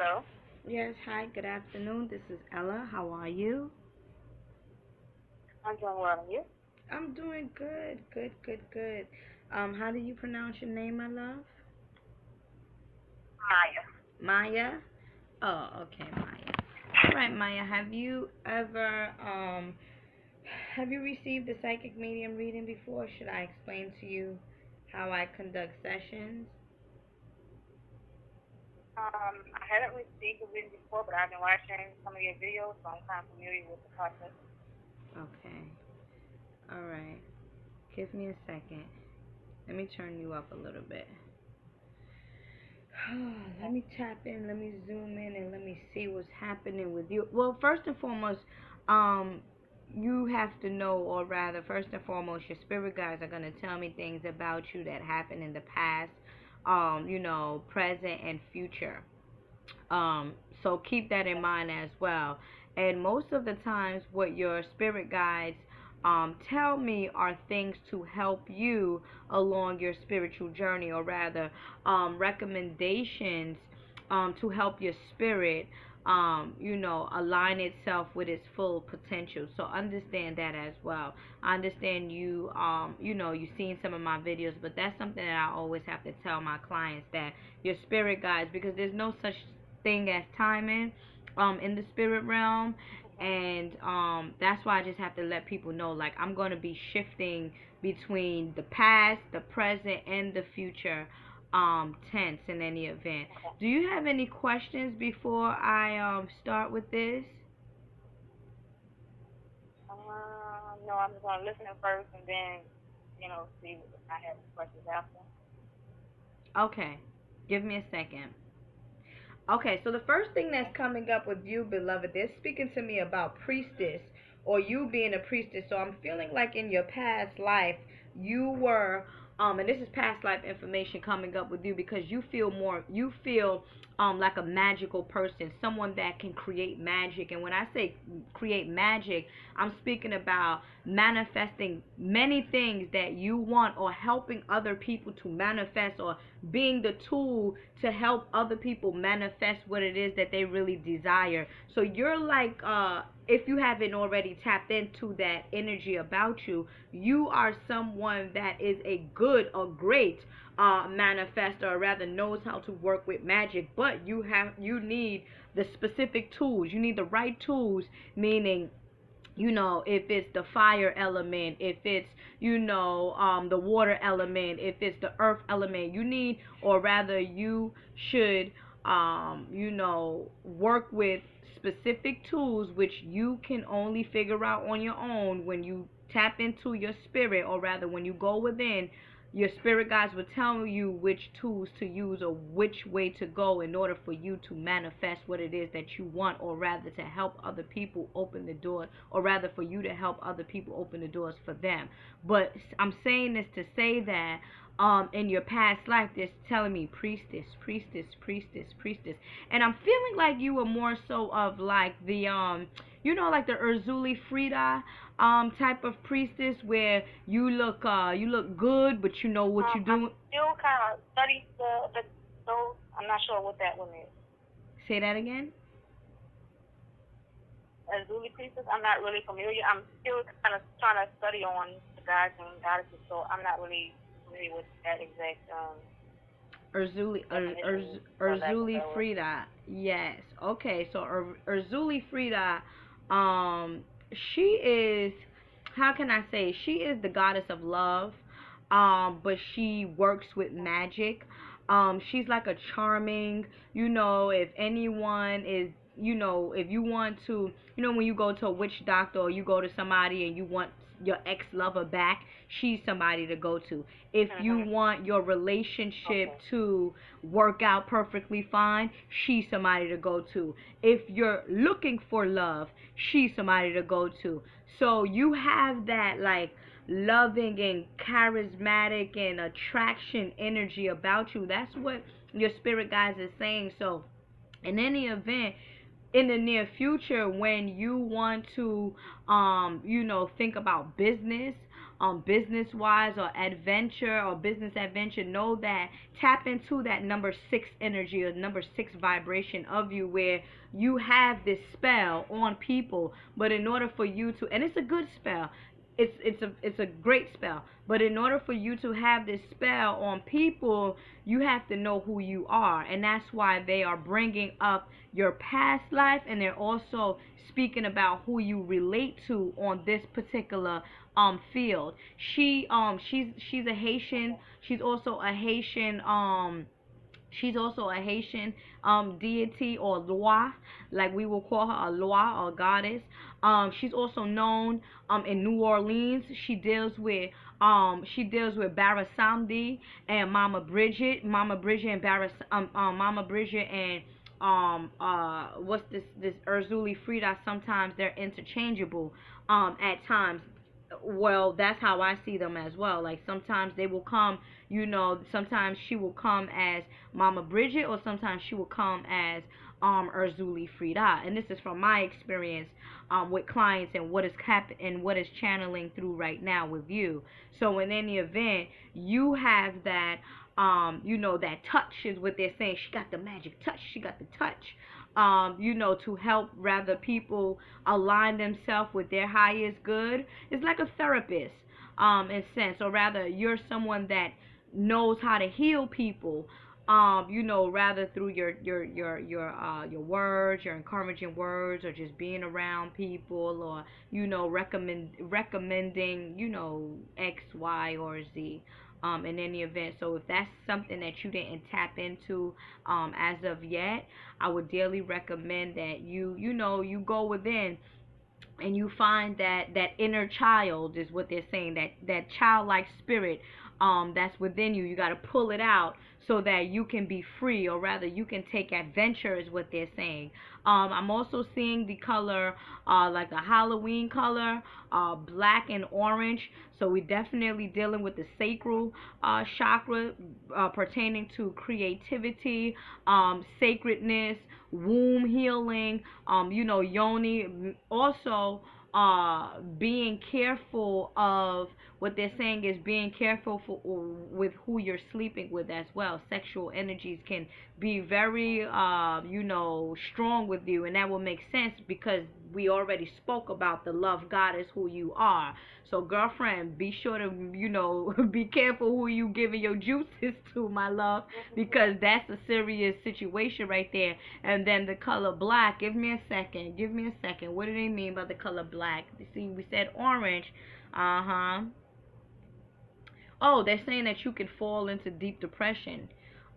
Hello. Yes, hi, good afternoon. This is Ella. How are you? I'm doing well. And you? I'm doing good, good, good, good. How do you pronounce your name, my love? Maya. Maya? Oh, okay, Maya. All right, Maya, have you received a psychic medium reading before? Should I explain to you how I conduct sessions? I haven't received a reading before, but I've been watching some of your videos, so I'm kind of familiar with the process. Okay. All right. Give me a second. Let me turn you up a little bit. Let Okay. me tap in, let me zoom in, and let me see what's happening with you. Well, first and foremost, um, you have to know, or rather, first and foremost, your spirit guides are going to tell me things about you that happened in the past, present and future. Um, so keep that in mind as well. And most of the times, what your spirit guides tell me are things to help you along your spiritual journey, or rather, recommendations to help your spirit, align itself with its full potential. So understand that as well. I understand you, you've seen some of my videos, but that's something that I always have to tell my clients, that your spirit guides, because there's no such thing as timing in the spirit realm. And that's why I just have to let people know, like, I'm going to be shifting between the past, the present, and the future tense in any event. Okay. Do you have any questions before I start with this? No, I'm just going to listen at first and then, see if I have questions after. Okay, give me a second. Okay, so the first thing that's coming up with you, beloved, they're speaking to me about priestess, or you being a priestess. So I'm feeling like in your past life, you were, and this is past life information coming up with you, because you feel like a magical person, someone that can create magic. And when I say create magic, I'm speaking about manifesting many things that you want, or helping other people to manifest, or being the tool to help other people manifest what it is that they really desire. So you're like, if you haven't already tapped into that energy about you, you are someone that is a good or great manifester, or rather knows how to work with magic. But you need the specific tools. You need the right tools, meaning, if it's the fire element, if it's, the water element, if it's the earth element, you need, or rather, you should, work with specific tools, which you can only figure out on your own when you tap into your spirit, or rather, when you go within. Your spirit guides will tell you which tools to use, or which way to go, in order for you to manifest what it is that you want, or rather to help other people open the door, or rather for you to help other people open the doors for them. But I'm saying this to say that in your past life, they're telling me priestess, priestess, priestess, priestess. And I'm feeling like you were more so of like the like the Urzuli Frida type of priestess, where you look good, but you know what you're I'm doing. still kind of studying those. I'm not sure what that one is. Say that again. As Zuli priestess, I'm not really familiar. I'm still kind of trying to study on the gods and goddesses, so I'm not really familiar with that exact definition, for lack of a Urzuli better word. Frida. Yes. Okay. So Urzuli Frida, um, she is. How can I say? She is the goddess of love. But she works with magic. She's like a charming. If anyone is, if you want to, when you go to a witch doctor, or you go to somebody and you want your ex lover back, she's somebody to go to. If you Mhm. want your relationship Okay. to work out perfectly fine, she's somebody to go to. If you're looking for love, she's somebody to go to. So you have that, like, loving and charismatic and attraction energy about you. That's what your spirit guides is saying. So in any event, in the near future, when you want to think about business, business wise or adventure or business adventure, know that tap into that number 6 energy or number 6 vibration of you, where you have this spell on people. But in order for you to, and it's a good spell, it's a great spell, but in order for you to have this spell on people, you have to know who you are. And that's why they are bringing up your past life, and they're also speaking about who you relate to on this particular field. She's a Haitian. She's also a Haitian deity or Loa, like we will call her a Loa or goddess. She's also known in New Orleans. She deals with Barasamdi and Mama Bridget and Mama Bridget and what's this Urzuli Frida. Sometimes they're interchangeable at times. Well, that's how I see them as well. Like sometimes they will come, sometimes she will come as Mama Bridget, or sometimes she will come as Urzuli Frida. And this is from my experience with clients and what is and what is channeling through right now with you. So in any event, you have that that touch is what they're saying. She got the magic touch. She got the touch. To help rather people align themselves with their highest good. It's like a therapist, in sense, or rather you're someone that knows how to heal people. Rather through your words, your encouraging words, or just being around people, or recommending X, Y, or Z. In any event. So if that's something that you didn't tap into as of yet, I would dearly recommend that you go within and you find that inner child, is what they're saying, that childlike spirit that's within you. You got to pull it out so that you can be free, or rather you can take adventure, is what they're saying. I'm also seeing the color like a Halloween color, black and orange. So we're definitely dealing with the sacral chakra, pertaining to creativity, sacredness, womb healing, yoni. Also, being careful of, what they're saying is being careful with who you're sleeping with as well. Sexual energies can be very strong with you, and that will make sense because we already spoke about the love goddess who you are. So girlfriend, be sure to be careful who you giving your juices to, my love, because that's a serious situation right there. And then the color black, give me a second, what do they mean by the color black? See, we said orange. Oh, they're saying that you can fall into deep depression.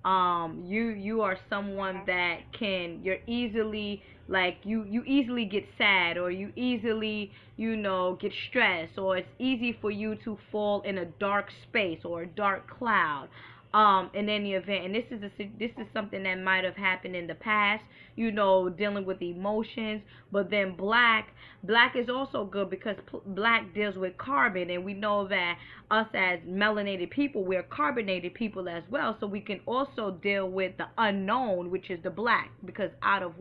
You are someone that you're easily, like, you easily get sad, or you easily get stressed, or it's easy for you to fall in a dark space or a dark cloud. In any event, and this is something that might have happened in the past, dealing with emotions. But then black is also good because black deals with carbon, and we know that us as melanated people, we're carbonated people as well. So we can also deal with the unknown, which is the black, because out of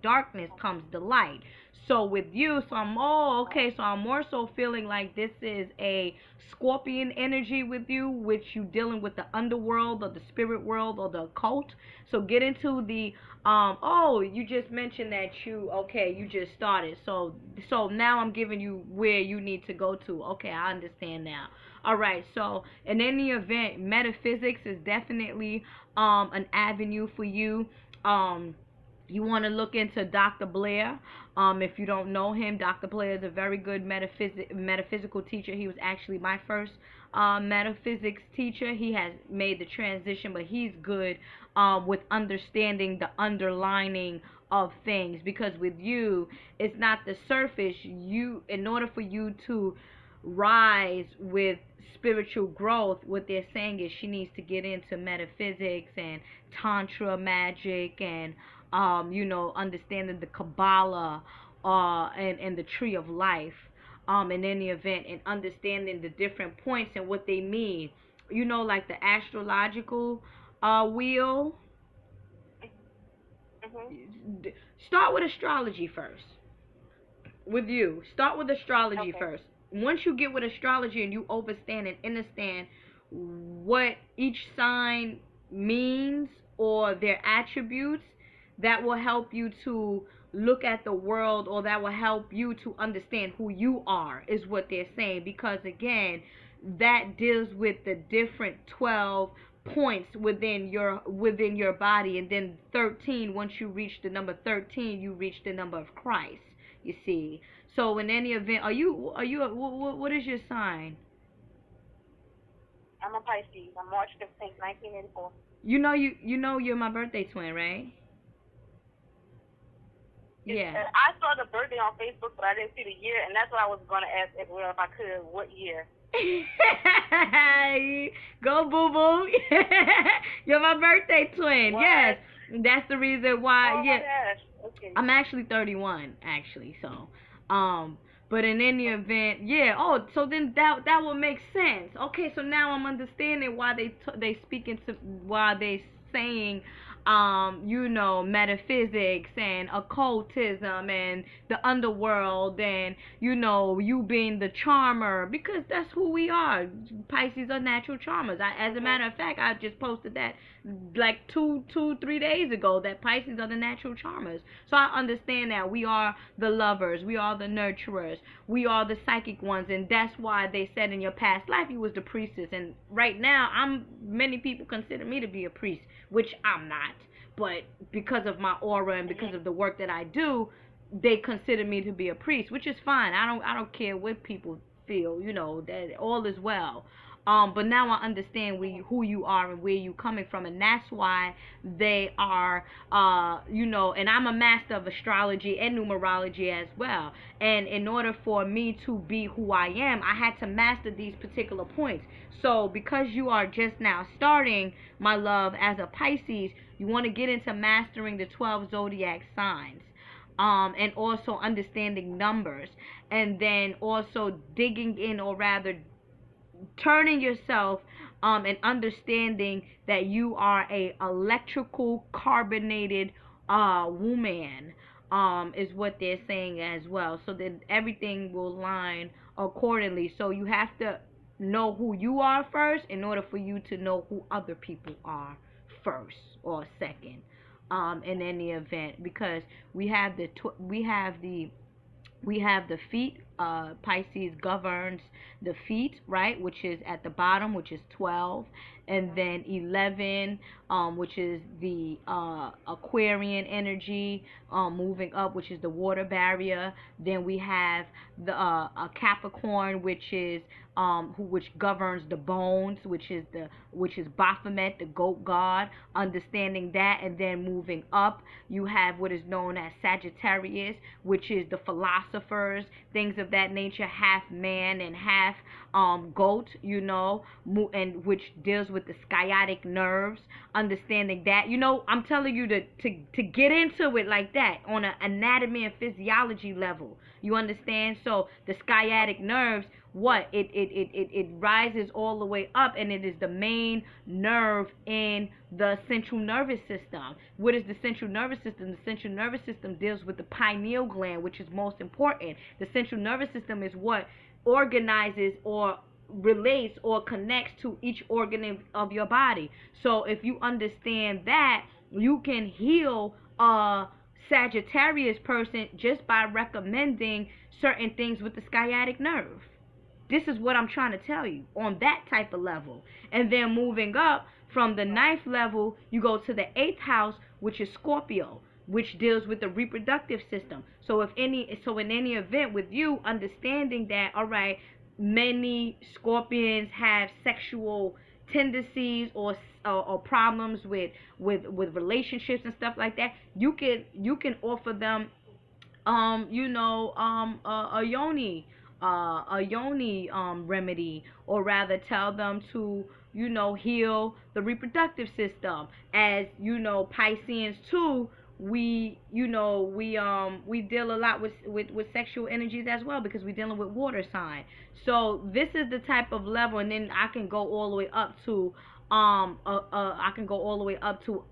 darkness comes the light. So with you, so I'm more so feeling like this is a Scorpion energy with you, which you dealing with the underworld or the spirit world or the occult. So get into the you just mentioned that you just started. So now I'm giving you where you need to go to. Okay, I understand now. All right. So in any event, metaphysics is definitely an avenue for you. You want to look into Dr. Blair. If you don't know him, Dr. Blair is a very good metaphysical teacher. He was actually my first metaphysics teacher. He has made the transition, but he's good with understanding the underlining of things. Because with you, it's not the surface. In order for you to rise with spiritual growth, what they're saying is she needs to get into metaphysics and tantra magic, and understanding the Kabbalah, and the tree of life, in any event, and understanding the different points and what they mean. Like the astrological wheel. Start with astrology first. With you, start with astrology first. once you get with astrology and you understand and understand what each sign means or their attributes, that will help you to look at the world, or that will help you to understand who you are, is what they're saying. Because again, that deals with the different 12 points within your body, and then 13, once you reach the number 13, you reach the number of Christ, you see. So in any event, what is your sign? I'm a Pisces. I'm March 15th, 1984. You know you're my birthday twin, right? Yeah. I saw the birthday on Facebook, but I didn't see the year, and that's what I was going to ask as well, if I could, what year. Go, boo boo. You're my birthday twin. What? Yes, that's the reason why. Oh, yeah. My gosh. Okay. I'm actually 31, actually. So, but in any event, yeah. Oh, so then that will make sense. Okay, so now I'm understanding why they speaking to, why they saying metaphysics and occultism and the underworld, and you being the charmer, because that's who we are. Pisces are natural charmers. As a matter of fact, I just posted that like 3 days ago, that Pisces are the natural charmers. So I understand that we are the lovers, we are the nurturers, we are the psychic ones, and that's why they said in your past life you was the priestess. And right now, many people consider me to be a priest, which I'm not, but because of my aura and because of the work that I do, they consider me to be a priest, which is fine. I don't care what people feel, that all is well. But now I understand who you are and where you coming from, and that's why they are, and I'm a master of astrology and numerology as well. And in order for me to be who I am, I had to master these particular points. So because you are just now starting, my love, as a Pisces, you want to get into mastering the 12 zodiac signs. And also understanding numbers, and then also digging in, or rather turning yourself and understanding that you are a electrical carbonated woman, is what they're saying as well. So that everything will line accordingly. So you have to know who you are first in order for you to know who other people are first or second, in any event, because we have the feet. Pisces governs the feet, right, which is at the bottom, which is 12, and then 11, which is the Aquarian energy, moving up, which is the water barrier. Then we have the Capricorn, which is which governs the bones, which is Baphomet, the goat god, understanding that. And then moving up, you have what is known as Sagittarius, which is the philosophers, things of that nature, half man and half goat, and which deals with the sciatic nerves, understanding that. I'm telling you to get into it like that on an anatomy and physiology level. You understand? So the sciatic nerves, it rises all the way up, and it is the main nerve in the central nervous system. What is the central nervous system? The central nervous system deals with the pineal gland, which is most important. The central nervous system is what organizes or relates or connects to each organ of your body. So if you understand that, you can heal a Sagittarius person just by recommending certain things with the sciatic nerve. This is what I'm trying to tell you on that type of level. And then moving up from the 9th level, you go to the 8th house, which is Scorpio, which deals with the reproductive system. So in any event with you understanding that, all right, many Scorpions have sexual tendencies or problems with relationships and stuff like that, you can offer them a yoni remedy, or rather tell them to heal the reproductive system. As Pisceans too, we deal a lot with sexual energies as well, because we're dealing with water sign. So this is the type of level, and then I can go all the way up to I can go all the way up to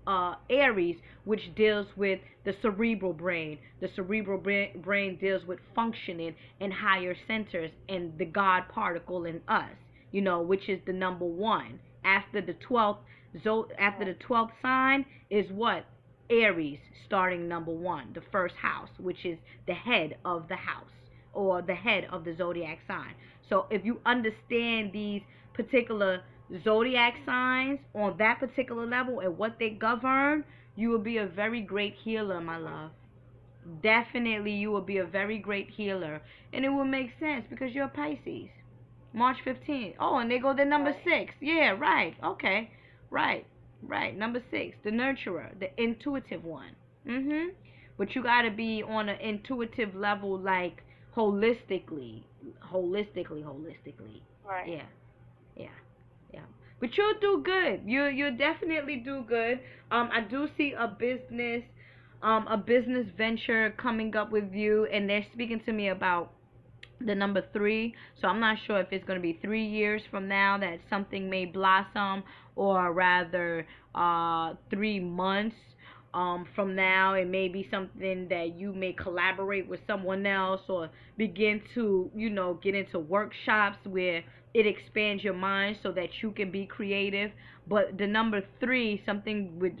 Aries, which deals with the cerebral brain. The cerebral brain deals with functioning in higher centers and the God particle in us, which is the number one. After the 12th after the 12th sign is what? Aries, starting number one, the first house, which is the head of the house or the head of the zodiac sign. So if you understand these particular zodiac signs on that particular level and what they govern, you will be a very great healer, my love. Definitely, you will be a very great healer. And it will make sense because you're a Pisces. March 15th. Oh, and they go to number 6. Yeah, right. Okay. Right. Right. Number 6. The nurturer. The intuitive one. But you got to be on an intuitive level, like holistically. Holistically. Right. Yeah. Yeah. Yeah. But you'll do good. You'll definitely do good. I do see a business venture coming up with you, and they're speaking to me about the number 3. So I'm not sure if it's going to be 3 years from now that something may blossom, or rather 3 months from now. It may be something that you may collaborate with someone else, or begin to get into workshops where it expands your mind so that you can be creative. But the number 3, something with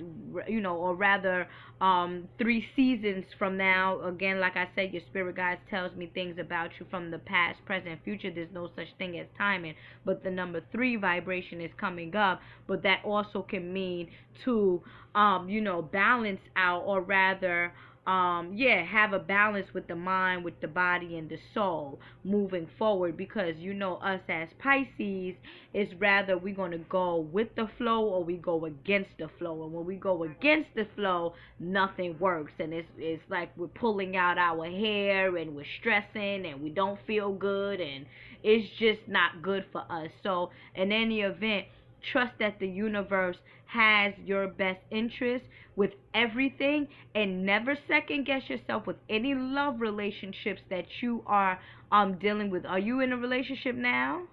or rather 3 seasons from now, again, like I said, your spirit guides tells me things about you from the past, present, future. There's no such thing as timing, but the number 3 vibration is coming up. But that also can mean to balance out, or rather have a balance with the mind, with the body, and the soul moving forward. Because us as Pisces is rather we're going to go with the flow or we go against the flow. And when we go against the flow, nothing works, and it's like we're pulling out our hair and we're stressing and we don't feel good, and it's just not good for us. So in any event, trust that the universe has your best interest with everything, and never second guess yourself with any love relationships that you are dealing with. Are you in a relationship now?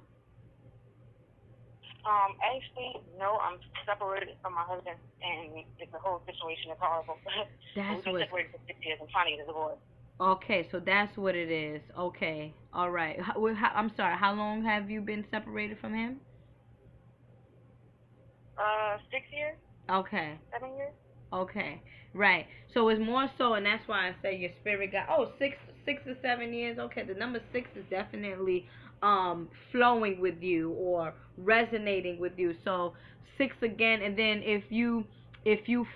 Actually, no, I'm separated from my husband, and the whole situation is horrible. We've been separated for 6 years. I'm trying to get a divorce. Okay, so that's what it is. Okay, all right. I'm sorry. How long have you been separated from him? 6 years. Okay. 7 years. Okay, right. So it's more so, and that's why I say your spirit got 6 or 7 years. Okay, the number 6 is definitely flowing with you or resonating with you. So 6 again, and then if you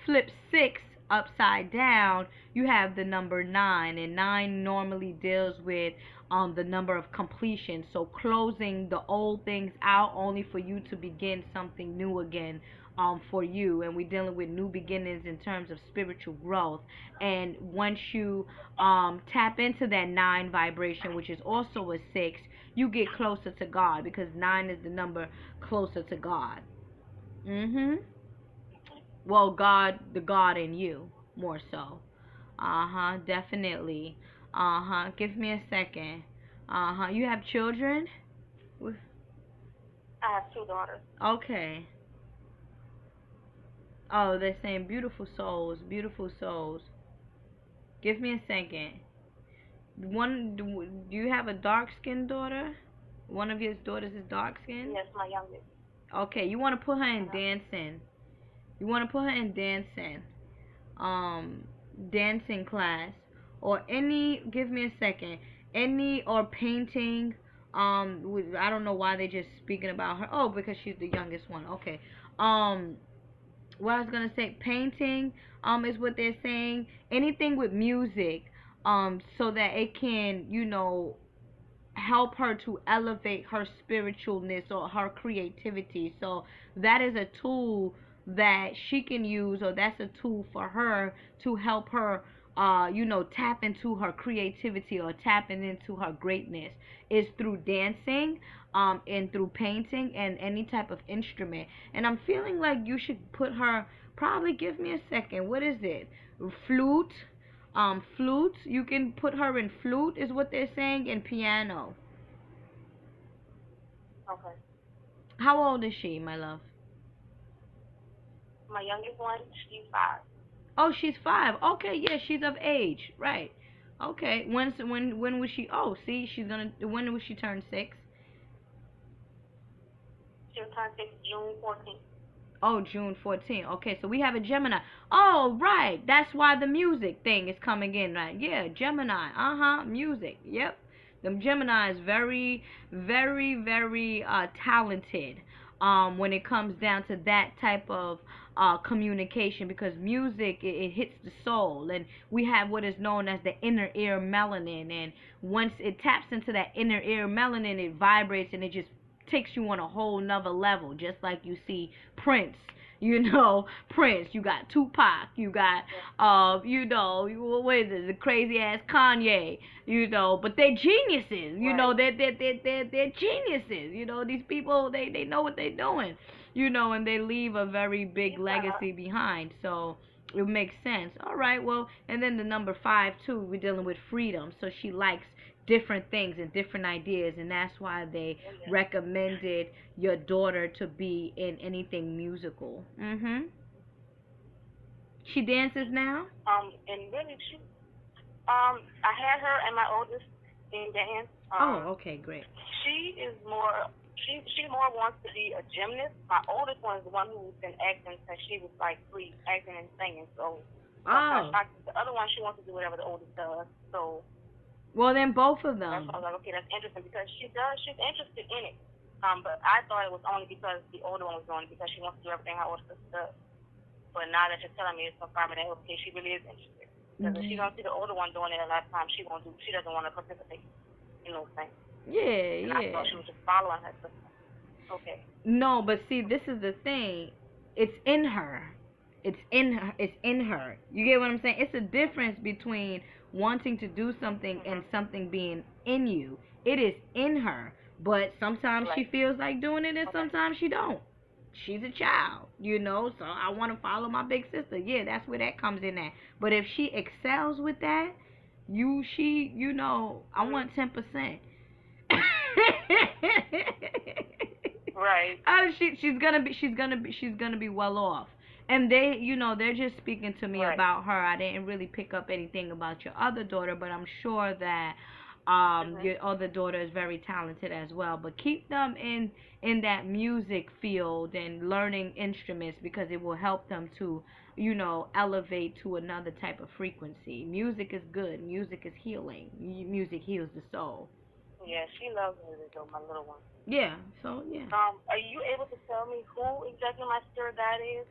flip 6 upside down, you have the number 9, and 9 normally deals with the number of completion. So closing the old things out only for you to begin something new again. For you, and we're dealing with new beginnings in terms of spiritual growth. And once you tap into that 9 vibration, which is also a 6, you get closer to God, because 9 is the number closer to God. Well, God, the God in you, more so. Definitely. Give me a second. You have children? I have 2 daughters. Okay. Oh, they're saying beautiful souls, beautiful souls. Give me a second. Do you have a dark-skinned daughter? One of your daughters is dark-skinned? Yes, my youngest. Okay, you want to put her in dancing. You want to put her in dancing. Dancing class. Or give me a second. Or painting. I don't know why they're just speaking about her. Oh, because she's the youngest one. Okay. What I was gonna say, painting is what they're saying. Anything with music, so that it can help her to elevate her spiritualness or her creativity. So that is a tool that she can use, or that's a tool for her to help her tap into her creativity or tapping into her greatness, is through dancing, and through painting and any type of instrument. And I'm feeling like you should put her, probably, give me a second, what is it? Flute. Flute. You can put her in flute, is what they're saying, and piano. Okay. How old is she, my love? my youngest one, she's 5. Oh, she's 5. Okay, yeah, she's of age, right? Okay, when was she? Oh, see, she's gonna. When was she turn 6? She'll turn 6 June 14th. Oh, June 14th. Okay, so we have a Gemini. Oh, right. That's why the music thing is coming in, right? Yeah, Gemini. Music. Yep. The Gemini is very, very, very talented when it comes down to that type of communication, because music, it hits the soul, and we have what is known as the inner ear melanin, and once it taps into that inner ear melanin, it vibrates and it just takes you on a whole nother level, just like you see Prince. Prince, you got Tupac, you got what is it, the crazy ass Kanye, but they're geniuses, they're geniuses, these people, they know what they're doing, and they leave a very big legacy behind, so it makes sense. All right, well, and then the number 5 too, we're dealing with freedom, so she likes different things and different ideas, and that's why they recommended your daughter to be in anything musical. She dances now? And really, I had her and my oldest in dance. Okay, great. She is more, she more wants to be a gymnast. My oldest one is the one who's been acting since she was like 3, acting and singing. So, the other one, she wants to do whatever the oldest does. So, well, then both of them. That's why I was like, okay, that's interesting, because she's interested in it. But I thought it was only because the older one was doing it, because she wants to do everything her older sister does. But now that you're telling me, it's confirming that, okay, she really is interested. Because if she don't see the older one doing it a lot of times, she doesn't want to participate in those things. Yeah, and I thought she was just following her sister. Okay. No, but see, this is the thing. It's in her. It's in her. It's in her. You get what I'm saying? It's a difference between wanting to do something and something being in you. It is in her, but sometimes she feels like doing it, and sometimes she don't. She's a child, so I want to follow my big sister. Yeah, that's where that comes in at. But if she excels with that, I want 10%. Right. She's gonna be well off. And they're just speaking to me about her. I didn't really pick up anything about your other daughter, but I'm sure that your other daughter is very talented as well. But keep them in that music field and learning instruments, because it will help them to elevate to another type of frequency. Music is good. Music is healing. Music heals the soul. Yeah, she loves music though, my little one. Yeah, so yeah. Are you able to tell me who exactly my spirit guide is?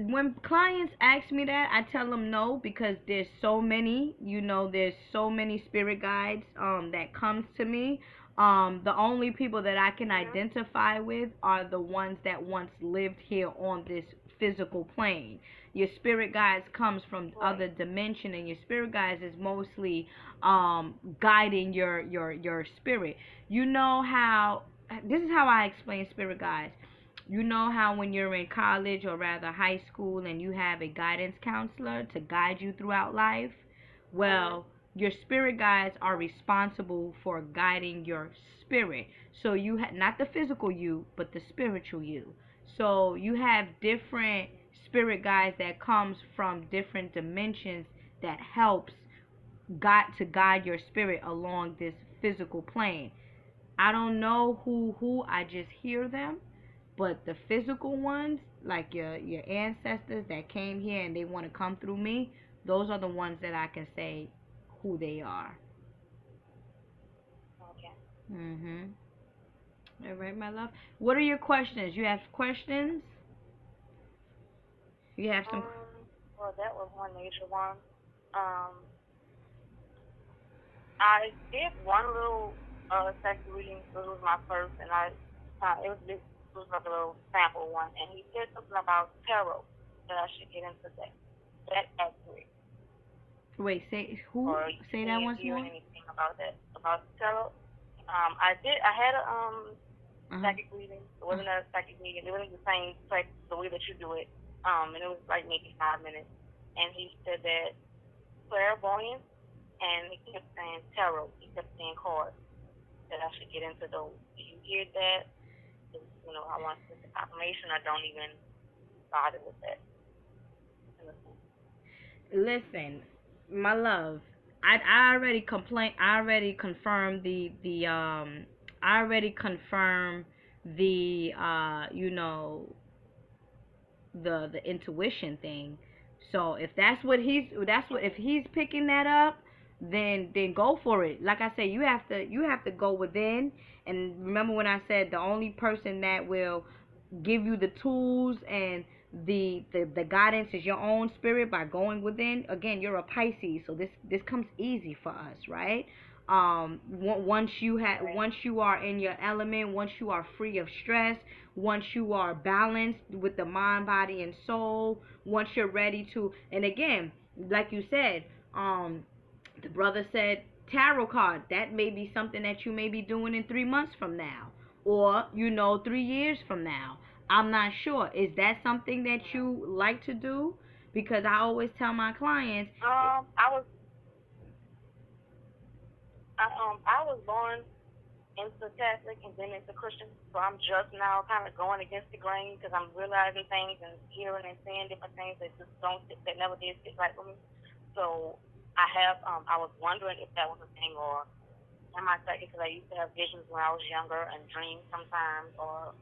When clients ask me that, I tell them no, because there's so many, there's so many spirit guides that comes to me. The only people that I can identify with are the ones that once lived here on this physical plane. Your spirit guides comes from other dimension, and your spirit guides is mostly guiding your spirit. This is how I explain spirit guides. You know how when you're in college, or rather high school, and you have a guidance counselor to guide you throughout life? Well, your spirit guides are responsible for guiding your spirit. So you not the physical you, but the spiritual you. So you have different spirit guides that comes from different dimensions that helps guide your spirit along this physical plane. I don't know who I just hear them. But the physical ones, like your ancestors that came here and they want to come through me, those are the ones that I can say who they are. Okay. All right, my love. What are your questions? You have questions? You have some. Well, that was one major one. I did one little second reading. This was my first, and it was this. Was like a little sample one, and he said something about tarot that I should get into that accurate. Wait, say who? Or say that once more. Anything about that? About tarot? I had a psychic reading. It wasn't a psychic reading. It wasn't the same type the way that you do it. And it was like maybe 5 minutes. And he said that clairvoyance, and he kept saying tarot. He kept saying cards. That I should get into those. Do you hear that? I want the confirmation. I don't even started with that. Listen, my love, I already complain. I already confirmed I already confirmed the the intuition thing. So if if he's picking that up, then go for it. Like I said, you have to go within. And remember when I said the only person that will give you the tools and the guidance is your own spirit by going within. Again, you're a Pisces, so this comes easy for us, right? Once you are in your element, once you are free of stress, once you are balanced with the mind, body, and soul, once you're ready to, and again, like you said, the brother said tarot card, that may be something that you may be doing in 3 months from now, or 3 years from now. I'm not sure. Is that something that you like to do? Because I always tell my clients, I was born into Catholic and then into Christian, so I'm just now kind of going against the grain because I'm realizing things and hearing and seeing different things that just don't sit, that never did sit right with me. So I was wondering if that was a thing, or am I psychic? Because I used to have visions when I was younger and dreams sometimes, or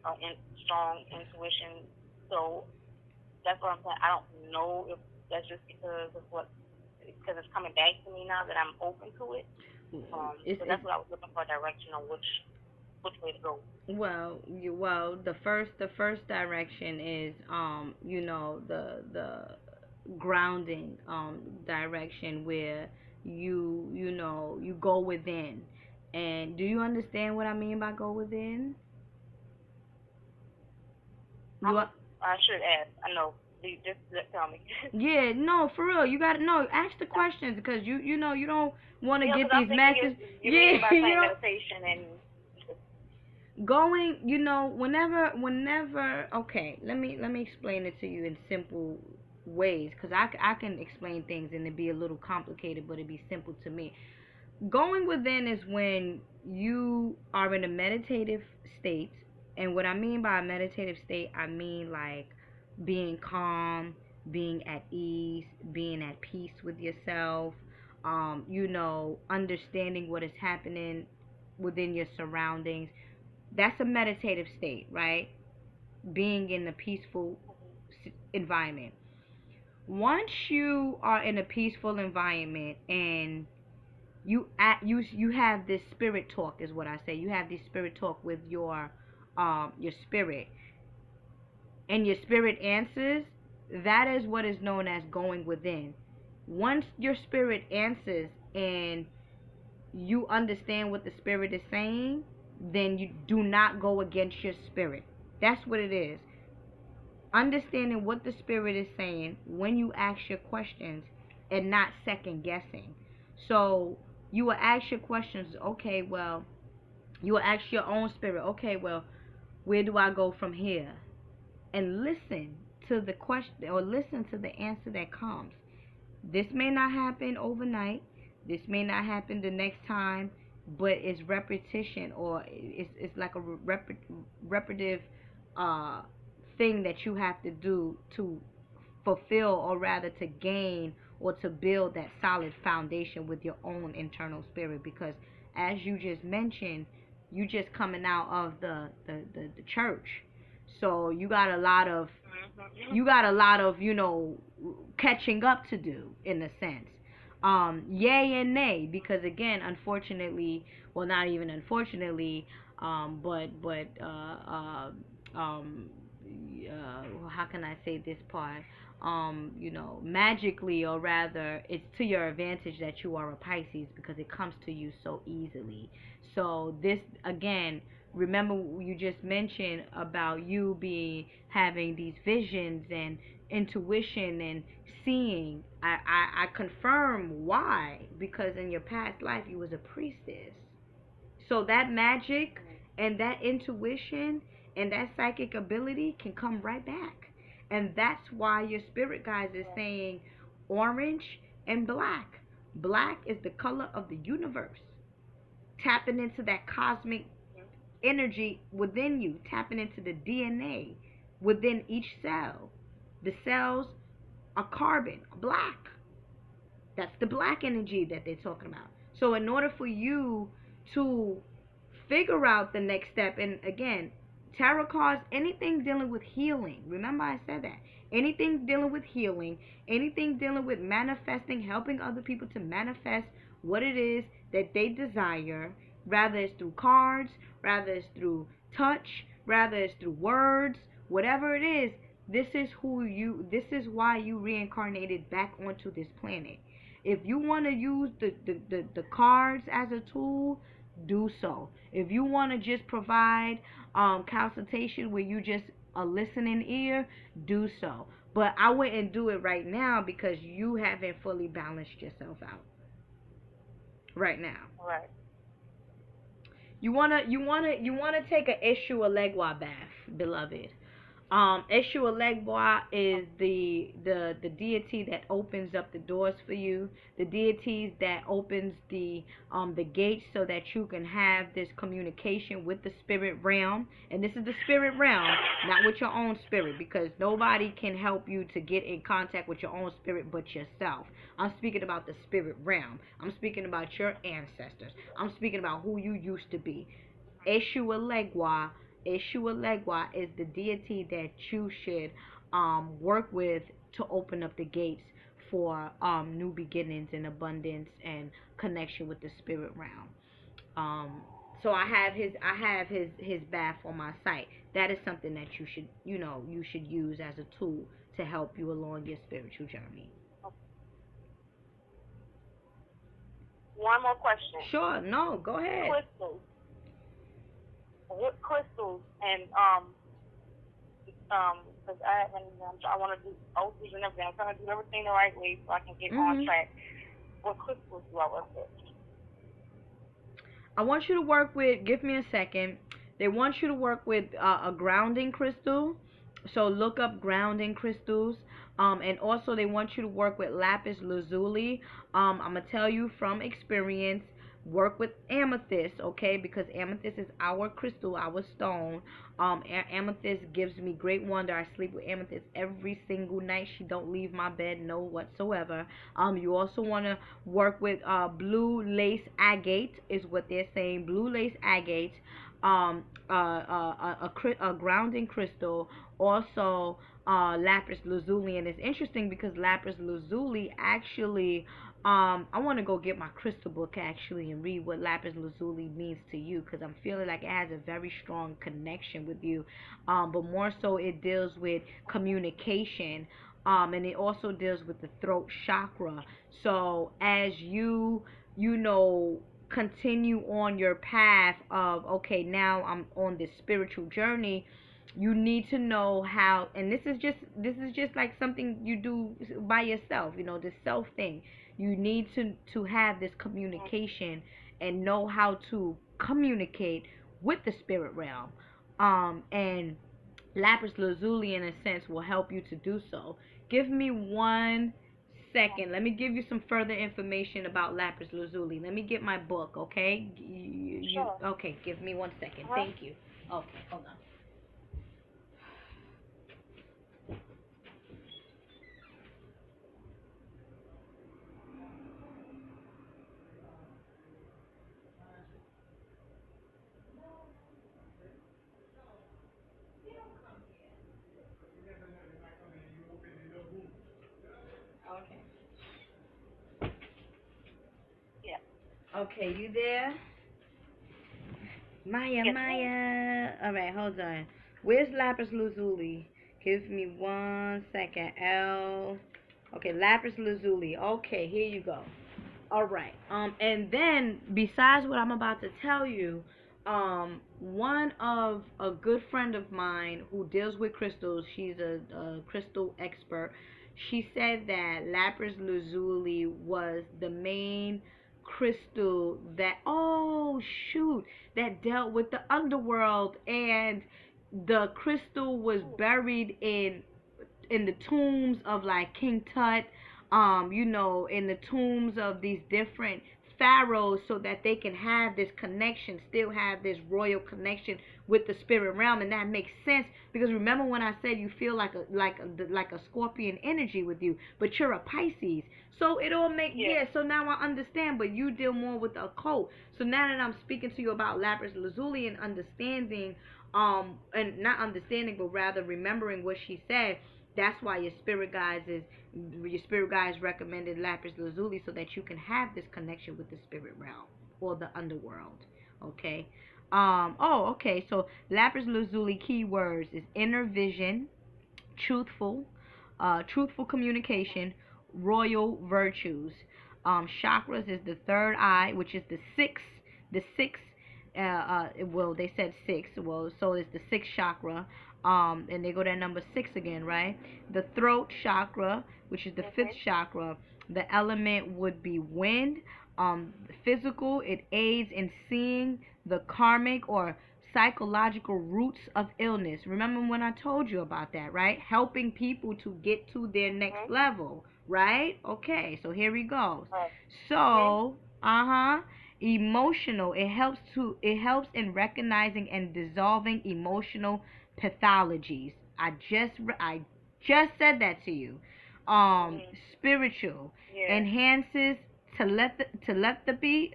strong intuition. So that's what I'm saying. I don't know if that's just because it's coming back to me now that I'm open to it. So that's what I was looking for, direction on which way to go. Well, the first direction is the grounding direction, where you go within. And do you understand what I mean by go within? I should ask. I know. Just tell me. Yeah, no, for real. You gotta ask the questions, because you don't want to get these messages. Meditation and going. Whenever. Okay, let me explain it to you in simple ways, because I can explain things and it'd be a little complicated, but it'd be simple to me. Going within is when you are in a meditative state. And what I mean by a meditative state, I mean like being calm, being at ease, being at peace with yourself, understanding what is happening within your surroundings. That's a meditative state, right? Being in a peaceful environment. Once you are in a peaceful environment and you have this spirit talk, is what I say. You have this spirit talk with your spirit, and your spirit answers. That is what is known as going within. Once your spirit answers and you understand what the spirit is saying, then you do not go against your spirit. That's what it is. Understanding what the spirit is saying when you ask your questions, and not second guessing. So you will ask your questions. Okay, well, you will ask your own spirit. Okay, well, where do I go from here? And listen to the question, or listen to the answer that comes. This may not happen overnight. This may not happen the next time, but it's repetition, or it's like a repetitive thing that you have to do to fulfill, or rather to gain, or to build that solid foundation with your own internal spirit. Because as you just mentioned, you just coming out of the church, so you got a lot of catching up to do, in a sense. Yay and nay, because again, unfortunately, well, not even unfortunately, but how can I say this part? Magically, or rather, it's to your advantage that you are a Pisces, because it comes to you so easily. So this, again, remember you just mentioned about you having these visions and intuition and seeing. I confirm why, because in your past life you was a priestess. So that magic and that intuition and that psychic ability can come right back. And that's why your spirit guides is saying orange and black. Black is the color of the universe. Tapping into that cosmic energy within you, tapping into the DNA within each cell. The cells are carbon, black. That's the black energy that they're talking about. So in order for you to figure out the next step, and again, tarot cards, anything dealing with healing. Remember I said that. Anything dealing with healing, anything dealing with manifesting, helping other people to manifest what it is that they desire, rather it's through cards, rather it's through touch, rather it's through words, whatever it is, this is why you reincarnated back onto this planet. If you want to use the cards as a tool, do so. If you want to just provide consultation where you just a listening ear, do so. But I wouldn't do it right now because you haven't fully balanced yourself out right now. Right. You wanna take a issue a legua bath, beloved. Eshu Elegwa is the deity that opens up the doors for you, the deities that opens the gates so that you can have this communication with the spirit realm. And this is the spirit realm, not with your own spirit, because nobody can help you to get in contact with your own spirit but yourself. I'm speaking about the spirit realm. I'm speaking about your ancestors. I'm speaking about who you used to be. Eshu Elegwa is the deity that you should work with to open up the gates for new beginnings and abundance and connection with the spirit realm. So I have his bath on my site. That is something that you should use as a tool to help you along your spiritual journey. One more question. Sure, no, go ahead. Crystals. What crystals and because I want to do ulcers and everything. I'm trying to do everything the right way so I can get on track. What crystals do I work with? I want you to work with. Give me a second. They want you to work with a grounding crystal. So look up grounding crystals. And also they want you to work with Lapis Lazuli. I'm gonna tell you from experience. Work with amethyst, okay? Because amethyst is our crystal, our stone. Amethyst gives me great wonder. I sleep with amethyst every single night. She don't leave my bed, no whatsoever. You also want to work with blue lace agate, is what they're saying. Blue lace agate, a grounding crystal. Also, lapis lazuli, and it's interesting because lapis lazuli actually. I want to go get my crystal book actually and read what lapis lazuli means to you, because I'm feeling like it has a very strong connection with you. But more so it deals with communication. And it also deals with the throat chakra. So as you continue on your path of, okay, now I'm on this spiritual journey, you need to know how, and this is just like something you do by yourself, this self thing. You need to have this communication and know how to communicate with the spirit realm. And lapis lazuli in a sense will help you to do so. Give me 1 second. Let me give you some further information about lapis lazuli. Let me get my book, okay? Sure. Okay, give me 1 second. Thank you. Okay, hold on. Okay, you there? Maya. Alright, hold on. Where's lapis lazuli? Give me 1 second. Okay, lapis lazuli. Okay, here you go. Alright. And then besides what I'm about to tell you, one of a good friend of mine who deals with crystals, she's a crystal expert. She said that lapis lazuli was the main crystal that dealt with the underworld, and the crystal was buried in the tombs of like King Tut, in the tombs of these different pharaohs so that they can have this connection, still have this royal connection with the spirit realm. And that makes sense, because remember when I said you feel like a Scorpion energy with you, but you're a Pisces. So it all makes, so now I understand. But you deal more with the occult. So now that I'm speaking to you about Lapis Lazuli and understanding, and not understanding, but rather remembering what she said, that's why your spirit guides recommended Lapis Lazuli, so that you can have this connection with the spirit realm or the underworld. Okay. Okay. So Lapis Lazuli keywords is inner vision, truthful, truthful communication, royal virtues. Chakras is the third eye, which is the sixth. Well, they said six. Well, so it's the sixth chakra. And they go to number 6 again, right? The throat chakra, which is the fifth chakra. The element would be wind. Physical, it aids in seeing the karmic or psychological roots of illness. Remember when I told you about that, right? Helping people to get to their next level, right? Okay, so here we go. So, emotional, it helps in recognizing and dissolving emotional pathologies. I just said that to you. Spiritual, enhances telepathy,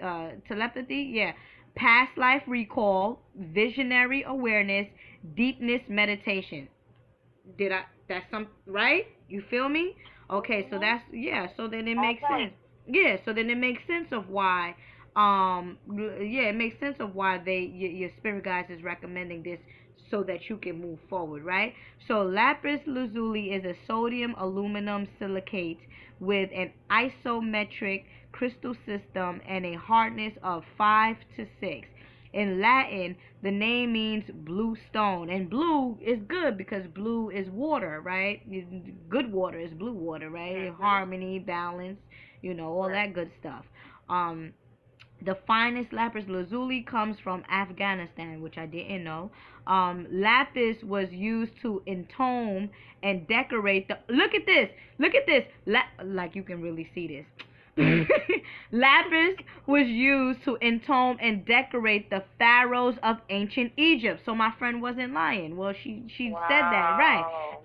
past life recall, visionary awareness, deepness meditation. That's some, right? You feel me? Okay, so that's, so then it makes sense. Yeah, so then it makes sense of why, it makes sense of why your spirit guides is recommending this, so that you can move forward, right? So Lapis Lazuli is a sodium aluminum silicate with an isometric crystal system and a hardness of 5 to 6. In Latin, the name means blue stone, and blue is good because blue is water, right? Good water is blue water, right? Harmony, balance, all that good stuff. The finest lapis lazuli comes from Afghanistan, which I didn't know. Lapis was used to entome and decorate the. Look at this. Like you can really see this. Lapis was used to entome and decorate the pharaohs of ancient Egypt. So my friend wasn't lying. Well, she said that right.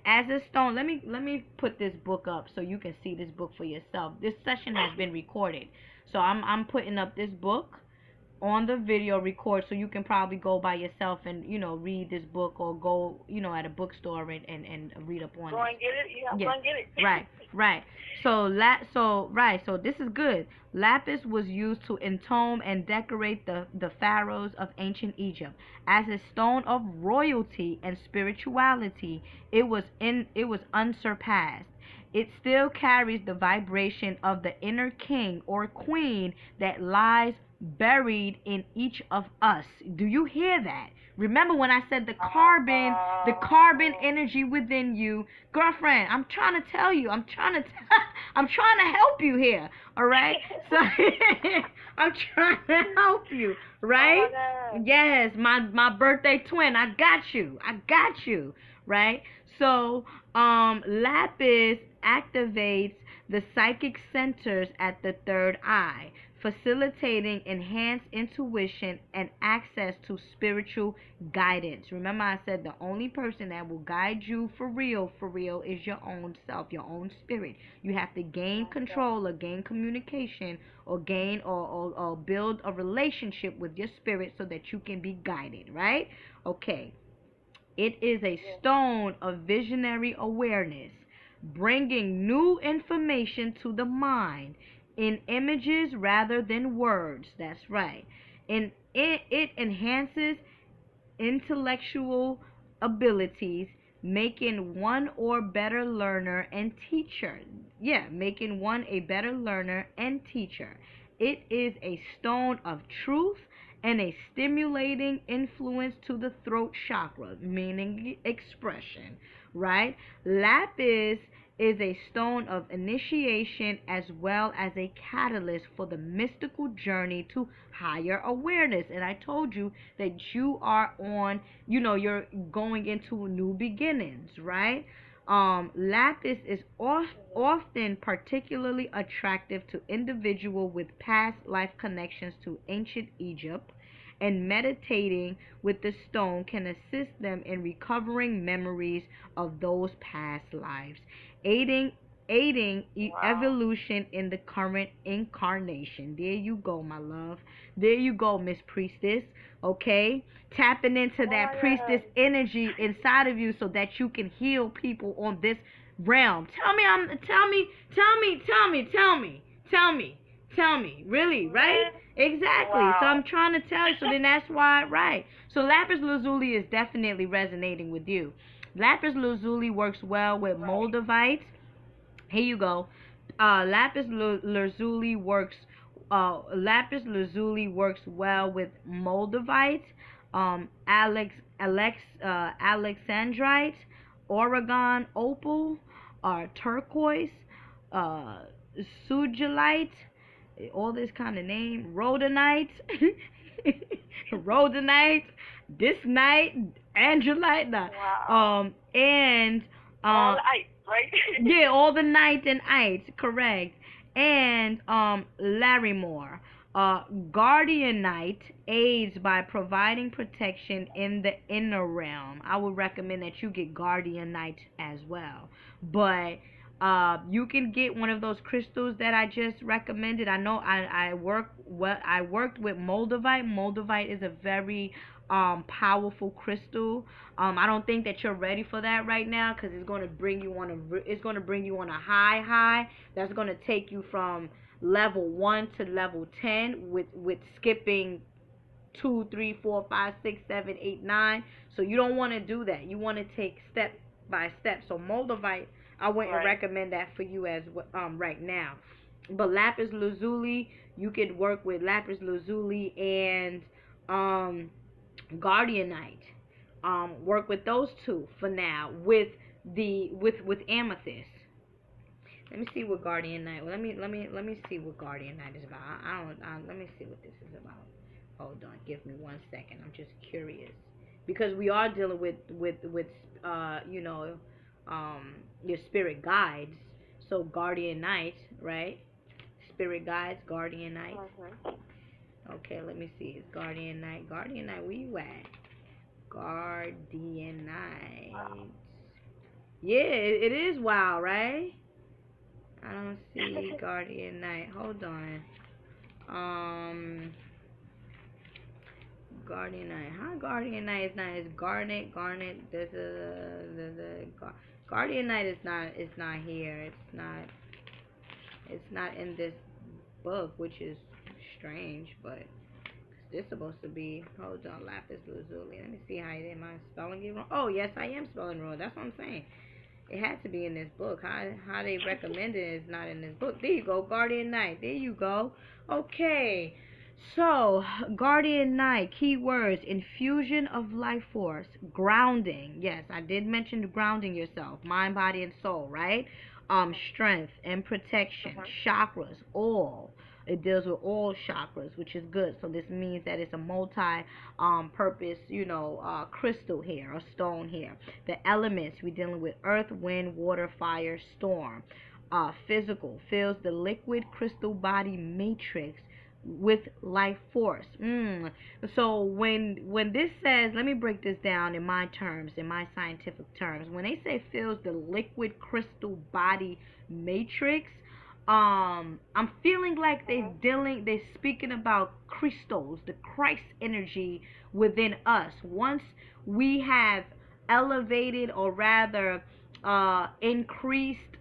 As a stone. Let me put this book up so you can see this book for yourself. This session has been recorded. So I'm putting up this book on the video record, so you can probably go by yourself and read this book, or go at a bookstore and read up on it. Go and get it. Go and get it. Right. So this is good. Lapis was used to entome and decorate the pharaohs of ancient Egypt. As a stone of royalty and spirituality, it was unsurpassed. It still carries the vibration of the inner king or queen that lies buried in each of us. Do you hear that? Remember when I said the carbon energy within you, girlfriend? I'm trying to tell you. I'm trying to help you here. All right. So I'm trying to help you, right? Yes, my birthday twin. I got you. Right. So lapis activates the psychic centers at the third eye, facilitating enhanced intuition and access to spiritual guidance. Remember I said the only person that will guide you for real is your own self, your own spirit. You have to gain control or gain communication or gain or build a relationship with your spirit so that you can be guided, right? Okay. It is a stone of visionary awareness, bringing new information to the mind in images rather than words. That's right. And it enhances intellectual abilities, making one or better learner and teacher. Making one a better learner and teacher. It is a stone of truth and a stimulating influence to the throat chakra, meaning expression, right? Lapis is a stone of initiation as well as a catalyst for the mystical journey to higher awareness. And I told you that you are on, you're going into new beginnings, right? Lapis is often particularly attractive to individuals with past life connections to ancient Egypt, and meditating with the stone can assist them in recovering memories of those past lives, aiding evolution in the current incarnation. There you go, my love. There you go, Miss Priestess. Okay? Tapping into that priestess energy inside of you so that you can heal people on this realm. Tell me. Really, right? Exactly. Wow. So I'm trying to tell you. So then that's why, right. So Lapis Lazuli is definitely resonating with you. Lapis Lazuli works well with Moldavites. Here you go. Lapis Lazuli works well with Moldavites, Alexandrite, Oregon opal, turquoise, uh, sugilite, all this kind of name, rhodonite, rhodonite, disnite, angelite, and all the ice, right? yeah, all the night and ice, correct. And Larimore. Guardianite aids by providing protection in the inner realm. I would recommend that you get Guardianite as well. But you can get one of those crystals that I just recommended. I know I worked with Moldavite. Moldavite is a very powerful crystal. I don't think that you're ready for that right now because it's going to bring you on a high that's going to take you from level 1 to level 10 with skipping 2, 3, 4, 5, 6, 7, 8, 9. So you don't want to do that. You want to take step by step. So Moldavite, I wouldn't recommend that for you as right now. But Lapis Lazuli, you could work with Lapis Lazuli and Guardianite. Work with those two for now with amethyst. Let me see what Guardianite. Let me see what Guardianite is about. Let me see what this is about. Hold on, give me 1 second. I'm just curious because we are dealing with your spirit guides. So Guardianite, right? Spirit guides, Guardianite. Okay, let me see. It's Guardianite. Guardianite, where you at? Guardianite. Yeah, it is wild, right? I don't see Guardianite. Hold on. Guardianite. How Guardianite is not? It's Garnet. Guardianite is not here. It's not in this book, which is strange, but this supposed to be. Hold on, Lapis Lazuli. Let me see how am I spelling it wrong. Oh yes, I am spelling wrong. That's what I'm saying. It had to be in this book. How they recommend it is not in this book. There you go, Guardianite. There you go. Okay. So, Guardianite, keywords: infusion of life force, grounding. Yes, I did mention grounding yourself, mind, body, and soul, right? Strength and protection, chakras, all. It deals with all chakras, which is good. So this means that it's a purpose, crystal here, or stone here. The elements, we're dealing with earth, wind, water, fire, storm. Physical, fills the liquid crystal body matrix with life force. So when this says, let me break this down in my terms, in my scientific terms. When they say fills the liquid crystal body matrix, I'm feeling like they're speaking about crystals, the Christ energy within us. Once we have elevated, or rather increased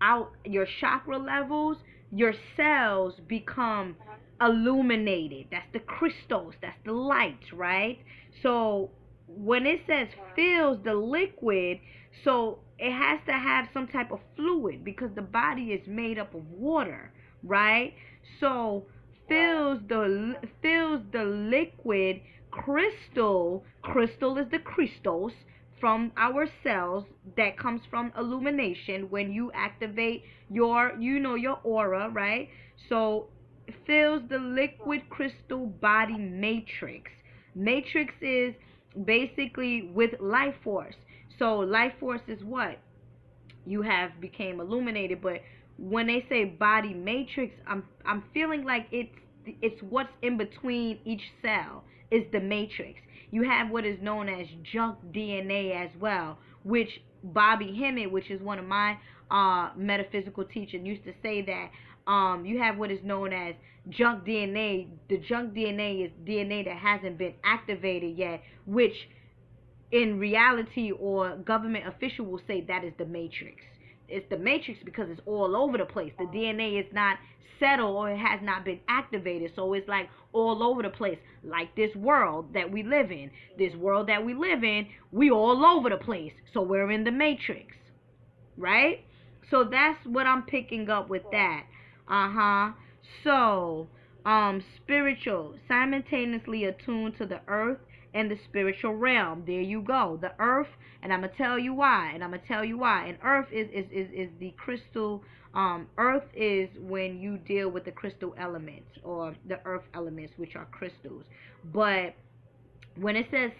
out your chakra levels, your cells become illuminated. That's the crystals, that's the light, right? So when it says fills the liquid, so it has to have some type of fluid because the body is made up of water, right? So fills the liquid crystal. Crystal is the crystals from our cells that comes from illumination when you activate your aura, right? So fills the liquid crystal body matrix. Matrix is basically with life force. So life force is what? you have became illuminated. But when they say body matrix, I'm feeling like it's what's in between each cell is the matrix. You have what is known as junk DNA as well, which Bobby Hemmett, which is one of my metaphysical teachers, used to say that you have what is known as junk DNA. The junk DNA is DNA that hasn't been activated yet, which in reality or government official will say that is the matrix. It's the matrix because it's all over the place. The DNA is not settled or it has not been activated. So it's like all over the place. Like this world that we live in. This world that we live in, we all over the place. So we're in the matrix. Right? So that's what I'm picking up with that. So, spiritual, simultaneously attuned to the earth and the spiritual realm. There you go. The earth, and I'm gonna tell you why. And earth is the crystal. Earth is when you deal with the crystal elements or the earth elements, which are crystals. But when it says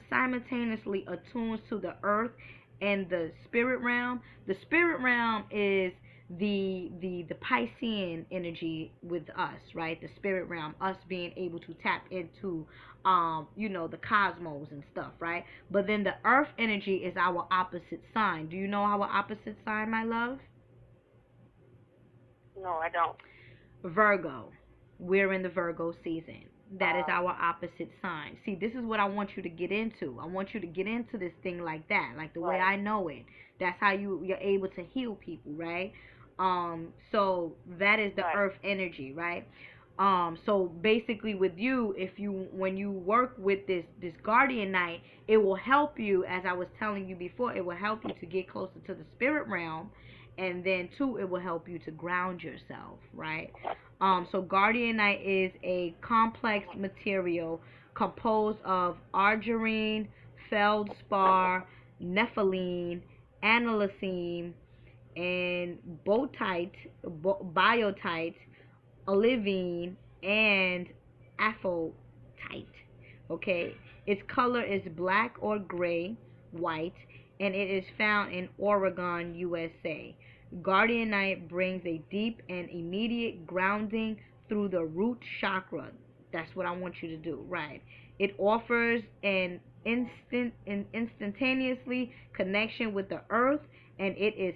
simultaneously attunes to the earth and the spirit realm is the Piscean energy with us, right? The spirit realm, us being able to tap into the cosmos and stuff, right? But then the earth energy is our opposite sign. Do you know our opposite sign, my love? No, I don't. Virgo. We're in the Virgo season. That is our opposite sign. See, this is what I want you to get into. I want you to get into this thing like that, like the way I know it. That's how you're able to heal people, right? So that is the earth energy, right? So basically with you, when you work with this Guardianite, it will help you, as I was telling you before, it will help you to get closer to the spirit realm, and then two, it will help you to ground yourself, right? So Guardianite is a complex material composed of arginine, feldspar, nepheline, analyzine, and biotite, olivine, and apatite. Okay, its color is black or gray, white, and it is found in Oregon, USA. Guardianite brings a deep and immediate grounding through the root chakra. That's what I want you to do, right? It offers an instantaneously connection with the earth, and it is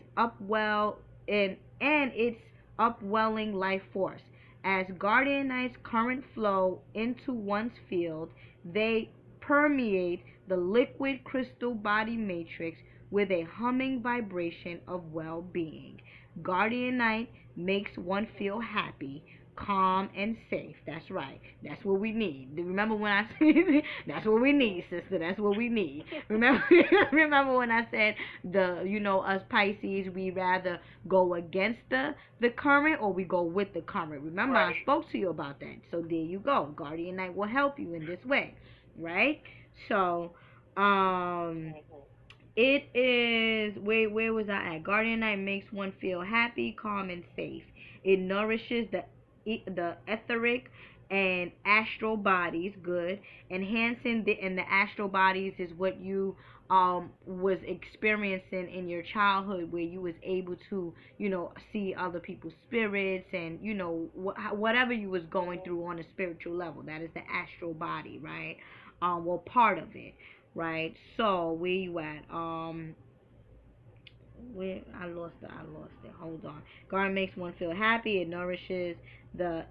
its upwelling life force. As Guardianites current flow into one's field, they permeate the liquid crystal body matrix with a humming vibration of well-being. Guardianite makes one feel happy, calm, and safe. That's right. That's what we need. Remember when I said that's what we need, sister. That's what we need. Remember when I said us Pisces, we rather go against the current or we go with the current. Remember, I spoke to you about that. So there you go. Guardianite will help you in this way, right? So, it is where was I at? Guardianite makes one feel happy, calm, and safe. It nourishes the etheric and astral bodies, good. Enhancing the astral bodies is what you was experiencing in your childhood, where you was able to see other people's spirits and whatever you was going through on a spiritual level. That is the astral body, right? Well, part of it, right? So where you at? Where I lost it. Hold on. Garden makes one feel happy. It nourishes the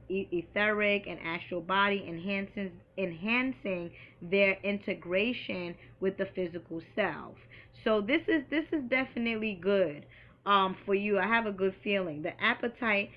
etheric and astral body, enhancing their integration with the physical self. So this is definitely good for you. I have a good feeling. The appetites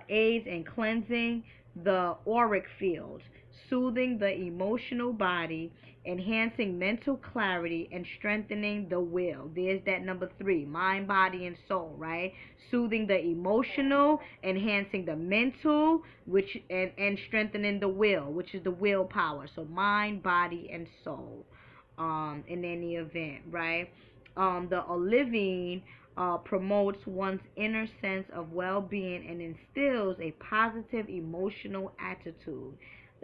aids in cleansing the auric field, soothing the emotional body, enhancing mental clarity, and strengthening the will. There's that number 3, mind, body, and soul, right? Soothing the emotional, enhancing the mental, and strengthening the will, which is the willpower. So mind, body, and soul. In any event, right? The olivine promotes one's inner sense of well-being and instills a positive emotional attitude.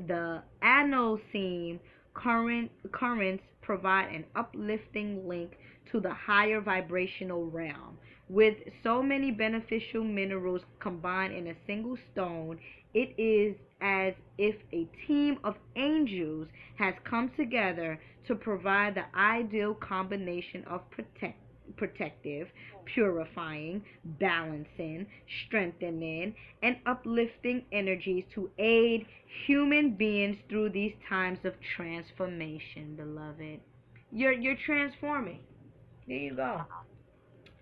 The analcine currents provide an uplifting link to the higher vibrational realm. With so many beneficial minerals combined in a single stone, it is as if a team of angels has come together to provide the ideal combination of protective, purifying, balancing, strengthening, and uplifting energies to aid human beings through these times of transformation, beloved. You're transforming. There you go.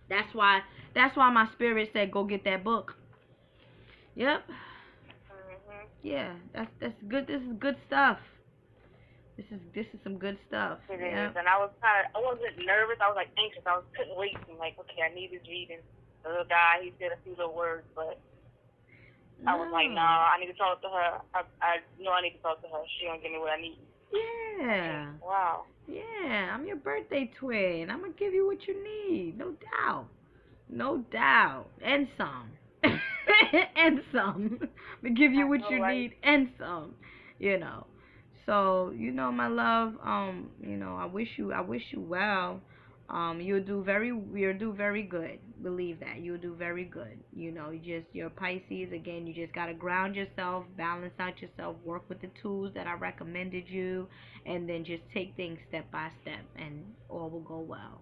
That's why my spirit said go get that book. Yep. Yeah, that's good. This is good stuff. This is some good stuff. It is, and I wasn't nervous. I was like anxious. I couldn't wait. I'm like, okay, I need this reading. The little guy, he said a few little words, but I was like, no, I need to talk to her. I know I need to talk to her. She don't give me what I need. Yeah. Okay. Wow. Yeah, I'm your birthday twin. I'm gonna give you what you need, no doubt. No doubt. And some. And some. I'm gonna give you what you need and some. You know. So, my love, I wish you well. You'll do very good. Believe that. You'll do very good. You're Pisces, again, you just gotta ground yourself, balance out yourself, work with the tools that I recommended you, and then just take things step by step, and all will go well.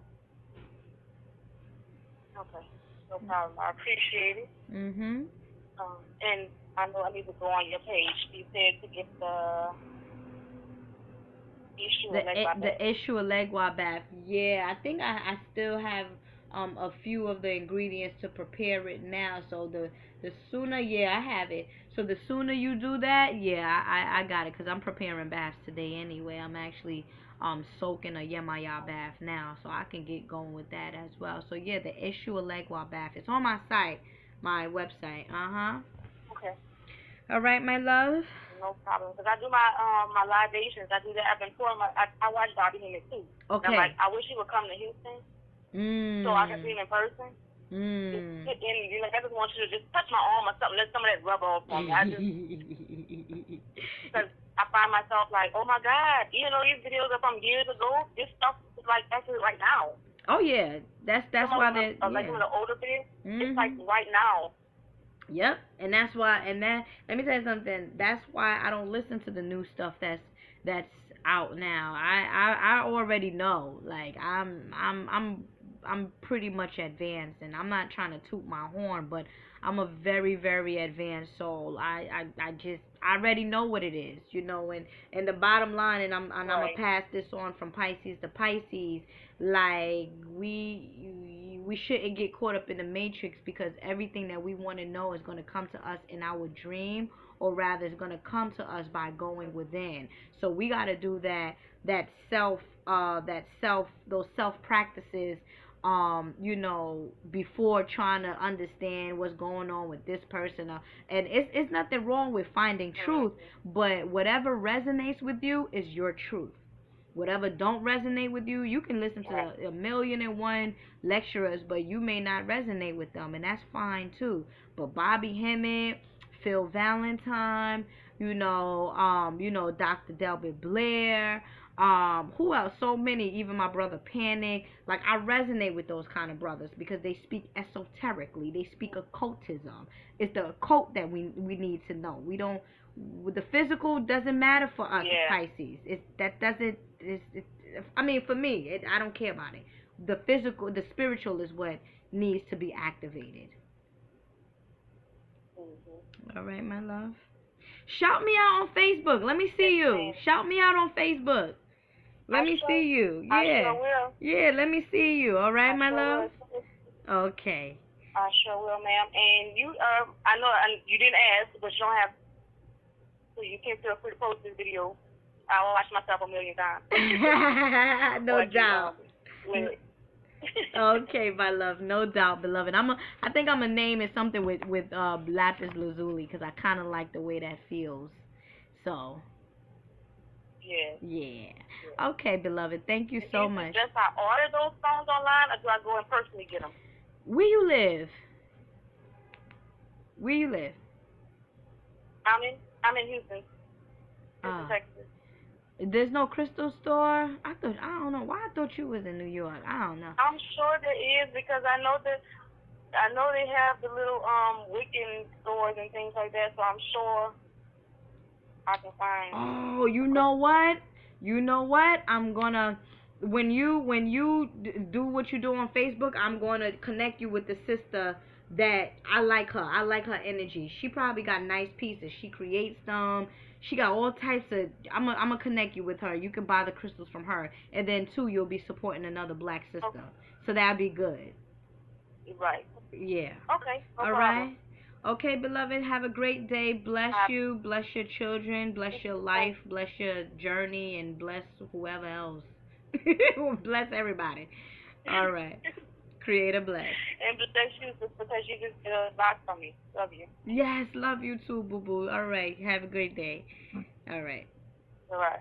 Okay. No problem. I appreciate it. And I know I need to go on your page. You said to get the issue of Legua bath. Yeah, I think I still have a few of the ingredients to prepare it now. So the sooner, I have it. So the sooner you do that, I got it, because I'm preparing baths today anyway. I'm actually soaking a Yemaya bath now, so I can get going with that as well. So the issue of Legua bath. It's on my site, my website. Okay. All right, my love. No problem. Because I do my libations. I do that. I've been pouring I watch Bobby Hemmett too. Okay. I'm like, I wish he would come to Houston so I can see him in person. Just sit in, I just want you to just touch my arm or something. Let some of that rub off on me. Because I find myself like, oh my God, these videos are from years ago. This stuff is like actually right now. Oh yeah, that's why they're like some of the older videos. It's like right now. Yep, and that's why. And let me tell you something. That's why I don't listen to the new stuff that's out now. I already know. Like I'm pretty much advanced, and I'm not trying to toot my horn, but I'm a very, very advanced soul. I already know what it is, and the bottom line, and I'm gonna pass this on from Pisces to Pisces. Like we shouldn't get caught up in the matrix, because everything that we want to know is going to come to us in our dream, or rather it's going to come to us by going within. So we got to do those self practices before trying to understand what's going on with this person. And it's nothing wrong with finding truth, but whatever resonates with you is your truth. Whatever don't resonate with you, you can listen to 1,000,001 lecturers, but you may not resonate with them, and that's fine too. But Bobby Hemmett, Phil Valentine, Dr. Delbert Blair, who else? So many, even my brother Panic. Like, I resonate with those kind of brothers because they speak esoterically. They speak occultism. It's the occult that we need to know. We don't. The physical doesn't matter for us, Pisces. For me, I don't care about it. The physical, the spiritual is what needs to be activated. All right, my love. Shout me out on Facebook. Let me see you. Shout me out on Facebook. Let me see you. Yeah. I sure will. Yeah, let me see you. All right, my love? Okay. I sure will, ma'am. And you, I know you didn't ask, but you don't have, so you can feel free to post this video. I'll watch myself 1,000,000 times. No doubt. Okay, my love, no doubt, beloved. I think I'm gonna name it something with Lapis Lazuli, because I kind of like the way that feels. So. Yeah. Okay, beloved. Thank you so much. Just I order those stones online, or do I go and personally get them? Where you live? I'm in Houston, Texas. There's no crystal store? I don't know why I thought you was in New York. I don't know. I'm sure there is because I know they have the little Wiccan stores and things like that, so I'm sure I can find. Oh, you know what? You know what? I'm gonna do what you do on Facebook, I'm gonna connect you with the sister that I like her. I like her energy. She probably got nice pieces. She creates them. She got all types of. I'm gonna connect you with her. You can buy the crystals from her, and then too, you'll be supporting another black sister. Okay. So that'd be good. Right. Yeah. Okay. No All problem. right. Okay, beloved, have a great day. Bless you, bless your children, bless your life, bless your journey, and bless whoever else. Bless everybody. All right. Create a bless. And bless you because you just did a lot for me. Love you. Yes, love you too, boo boo. All right. Have a great day. All right. All right.